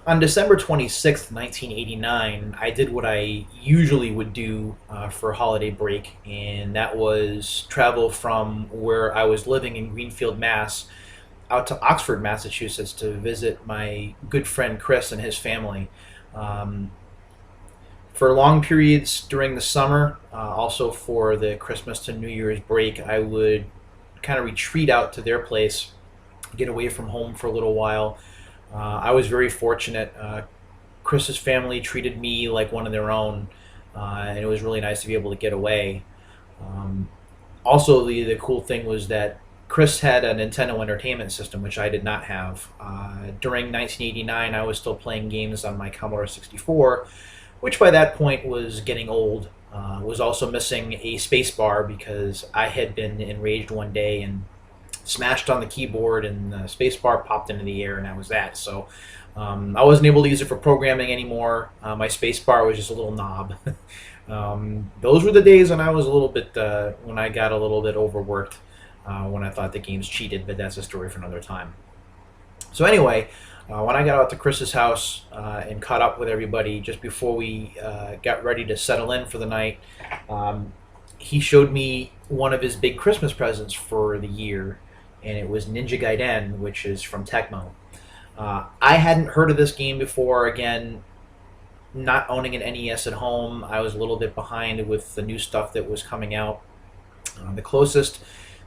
On December 26th, 1989, I did what I usually would do for a holiday break, and that was travel from where I was living in Greenfield, Mass, out to Oxford, Massachusetts to visit my good friend Chris and his family. Um, for long periods during the summer, also for the Christmas to New Year's break, I would kind of retreat out to their place, get away from home for a little while. I was very fortunate. Chris's family treated me like one of their own, and it was really nice to be able to get away. Um, Also, the cool thing was that Chris had a Nintendo Entertainment System, which I did not have. During 1989, I was still playing games on my Commodore 64, which by that point was getting old. Was also missing a space bar because I had been enraged one day and smashed on the keyboard, and the space bar popped into the air, and that was that. So I wasn't able to use it for programming anymore. My space bar was just a little knob. Those were the days when I was a little bit, when I got a little bit overworked, when I thought the games cheated, but that's a story for another time. So anyway, when I got out to Chris's house and caught up with everybody just before we got ready to settle in for the night, um, he showed me one of his big Christmas presents for the year, and it was Ninja Gaiden, which is from Tecmo. I hadn't heard of this game before. Again, not owning an NES at home, I was a little bit behind with the new stuff that was coming out. The closest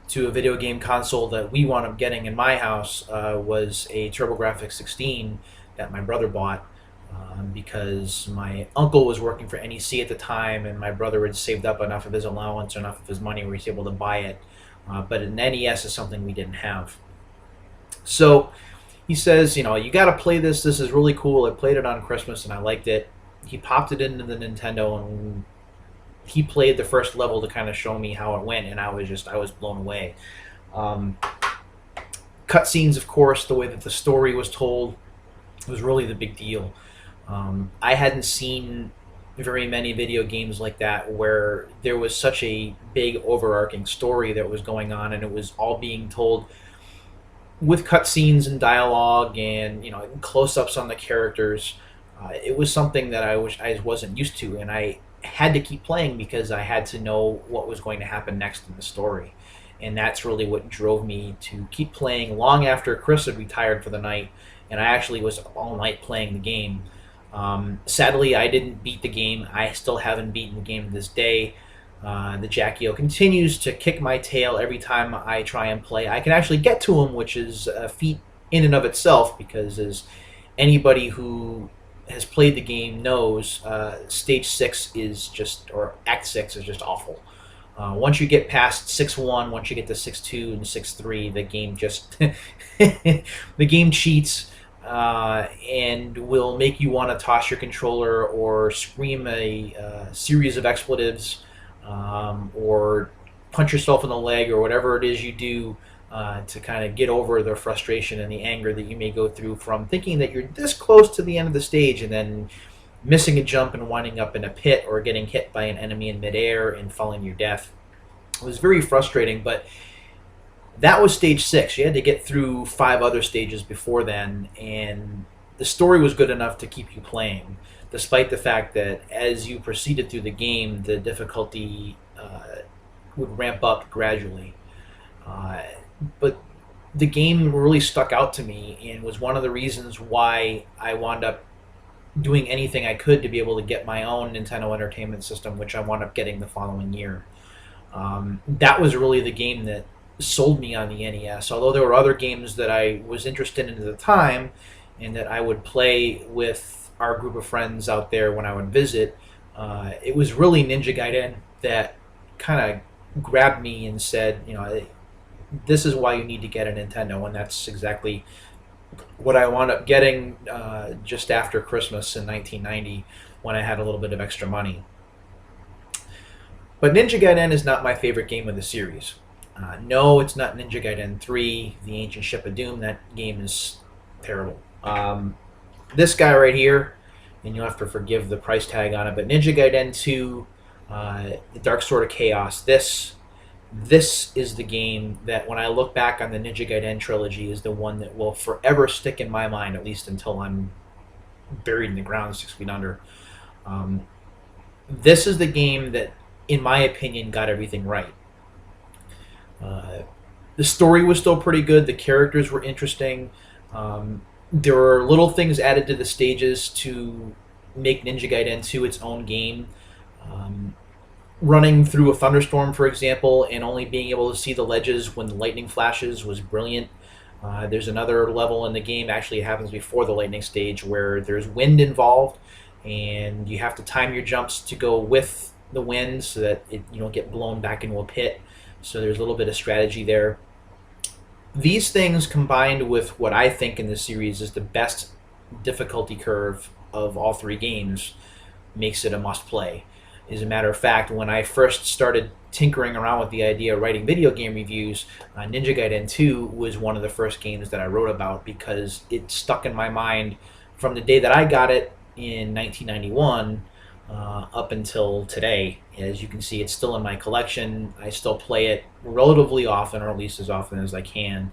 to a video game console that we wound up getting in my house was a TurboGrafx 16 that my brother bought because my uncle was working for NEC at the time, and my brother had saved up enough of his allowance, enough of his money where he was able to buy it. But an NES is something we didn't have. So he says, you got to play this. This is really cool. I played it on Christmas and I liked it. He popped it into the Nintendo and he played the first level to kind of show me how it went, and I was blown away. Um, Cutscenes, of course, the way that the story was told was really the big deal. I hadn't seen very many video games like that where there was such a big overarching story that was going on, and it was all being told with cutscenes and dialogue and close-ups on the characters. It was something that I wasn't used to, and I had to keep playing because I had to know what was going to happen next in the story. And that's really what drove me to keep playing long after Chris had retired for the night, and I actually was up all night playing the game. Sadly, I didn't beat the game. I still haven't beaten the game to this day. The Jackio continues to kick my tail every time I try and play. I can actually get to him, which is a feat in and of itself, because as anybody who has played the game knows, stage 6 is just, or act 6 is just awful. Once you get past 6-1, once you get to 6-2 and 6-3, the game just the game cheats and will make you want to toss your controller or scream a series of expletives, or punch yourself in the leg, or whatever it is you do to kind of get over the frustration and the anger that you may go through from thinking that you're this close to the end of the stage and then missing a jump and winding up in a pit, or getting hit by an enemy in midair and falling to your death. It was very frustrating, but that was stage 6. You had to get through 5 other stages before then, and the story was good enough to keep you playing, despite the fact that as you proceeded through the game, the difficulty would ramp up gradually. But the game really stuck out to me and was one of the reasons why I wound up doing anything I could to be able to get my own Nintendo Entertainment System, which I wound up getting the following year. That was really the game that sold me on the NES. Although there were other games that I was interested in at the time and that I would play with our group of friends out there when I would visit, it was really Ninja Gaiden that kind of grabbed me and said, this is why you need to get a Nintendo, and that's exactly what I wound up getting just after Christmas in 1990 when I had a little bit of extra money. But Ninja Gaiden is not my favorite game of the series. No, it's not Ninja Gaiden 3, The Ancient Ship of Doom. That game is terrible. This guy right here, and you'll have to forgive the price tag on it, but Ninja Gaiden 2, The Dark Sword of Chaos, this is the game that, when I look back on the Ninja Gaiden trilogy, is the one that will forever stick in my mind, at least until I'm buried in the ground 6 feet under. Um, this is the game that, in my opinion, got everything right. Uh, the story was still pretty good. The characters were interesting. There were little things added to the stages to make Ninja Gaiden 2 its own game. Um, Running through a thunderstorm, for example, and only being able to see the ledges when the lightning flashes was brilliant. There's another level in the game, actually it happens before the lightning stage, where there's wind involved, and you have to time your jumps to go with the wind so that you don't get blown back into a pit. So there's a little bit of strategy there. These things combined with what I think in this series is the best difficulty curve of all three games makes it a must play. As a matter of fact, when I first started tinkering around with the idea of writing video game reviews, Ninja Gaiden 2 was one of the first games that I wrote about because it stuck in my mind from the day that I got it in 1991 up until today. As you can see, it's still in my collection. I still play it relatively often, or at least as often as I can,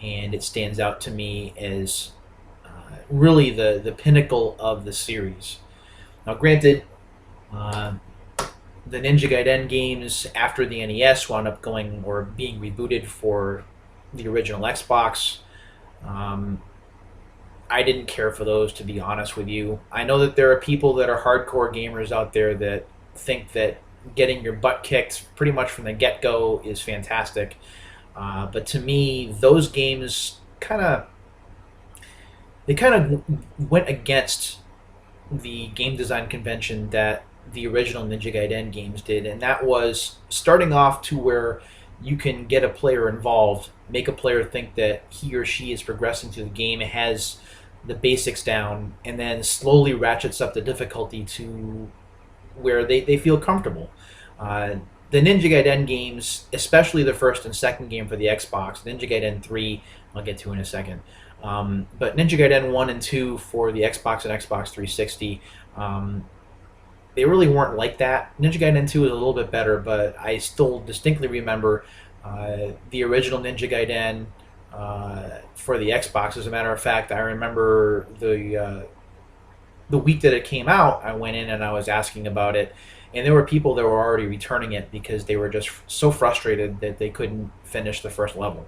and it stands out to me as really the pinnacle of the series. Now, granted, uh, the Ninja Gaiden games after the NES wound up going or being rebooted for the original Xbox. Um, I didn't care for those, to be honest with you. I know that there are people that are hardcore gamers out there that think that getting your butt kicked pretty much from the get go is fantastic. But to me, those games kind of went against the game design convention that the original Ninja Gaiden games did, and that was starting off to where you can get a player involved, make a player think that he or she is progressing through the game, has the basics down, and then slowly ratchets up the difficulty to where they feel comfortable. The Ninja Gaiden games, especially the first and second game for the Xbox, Ninja Gaiden 3, I'll get to in a second, but Ninja Gaiden 1 and 2 for the Xbox and Xbox 360, they really weren't like that. Ninja Gaiden 2 is a little bit better, but I still distinctly remember the original Ninja Gaiden for the Xbox. As a matter of fact, I remember the week that it came out, I went in and I was asking about it, and there were people that were already returning it because they were just so frustrated that they couldn't finish the first level.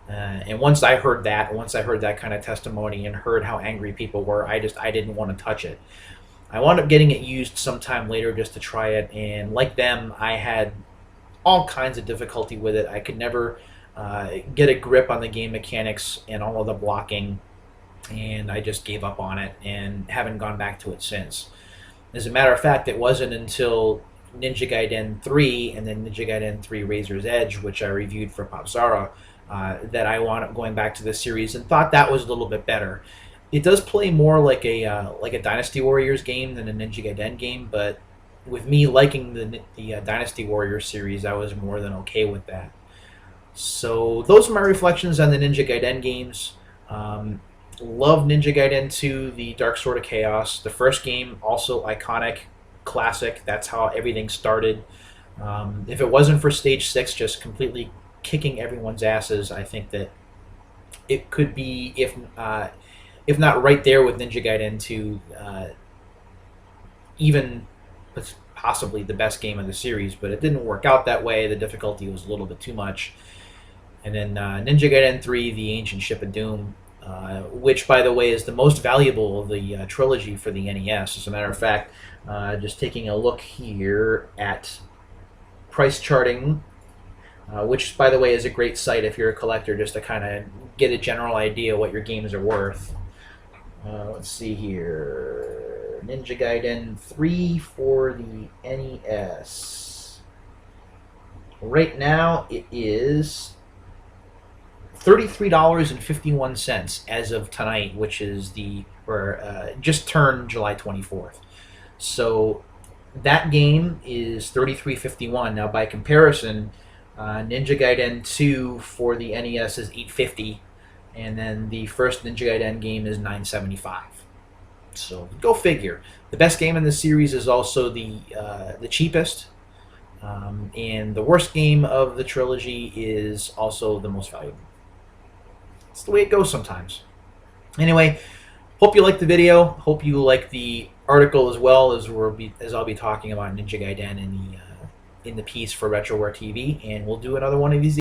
And once I heard that kind of testimony and heard how angry people were, I didn't want to touch it. I wound up getting it used sometime later just to try it, and like them, I had all kinds of difficulty with it. I could never get a grip on the game mechanics and all of the blocking, and I just gave up on it and haven't gone back to it since. As a matter of fact, it wasn't until Ninja Gaiden 3 and then Ninja Gaiden 3 Razor's Edge, which I reviewed for Popzara, that I wound up going back to the series and thought that was a little bit better. It does play more like a Dynasty Warriors game than a Ninja Gaiden game, but with me liking the Dynasty Warriors series, I was more than okay with that. So those are my reflections on the Ninja Gaiden games. Love Ninja Gaiden 2, the Dark Sword of Chaos. The first game, also iconic, classic. That's how everything started. If it wasn't for Stage 6 just completely kicking everyone's asses, I think that it could be, if not right there with Ninja Gaiden 2, even possibly the best game of the series, but it didn't work out that way. The difficulty was a little bit too much. And then Ninja Gaiden 3, The Ancient Ship of Doom, which, by the way, is the most valuable of the trilogy for the NES. As a matter of fact, just taking a look here at price charting, which, by the way, is a great site if you're a collector, just to kind of get a general idea what your games are worth. Let's see here. Ninja Gaiden 3 for the NES. Right now, it is $33.51 as of tonight, which is just turned July 24th. So that game is $33.51. Now, by comparison, Ninja Gaiden 2 for the NES is $8.50, and then the first Ninja Gaiden game is $9.75. So go figure. The best game in the series is also the cheapest, and the worst game of the trilogy is also the most valuable. It's the way it goes sometimes. Anyway, Hope you like the video. Hope you like the article as well, as I'll be talking about Ninja Gaiden in the piece for Retroware TV, and we'll do another one of these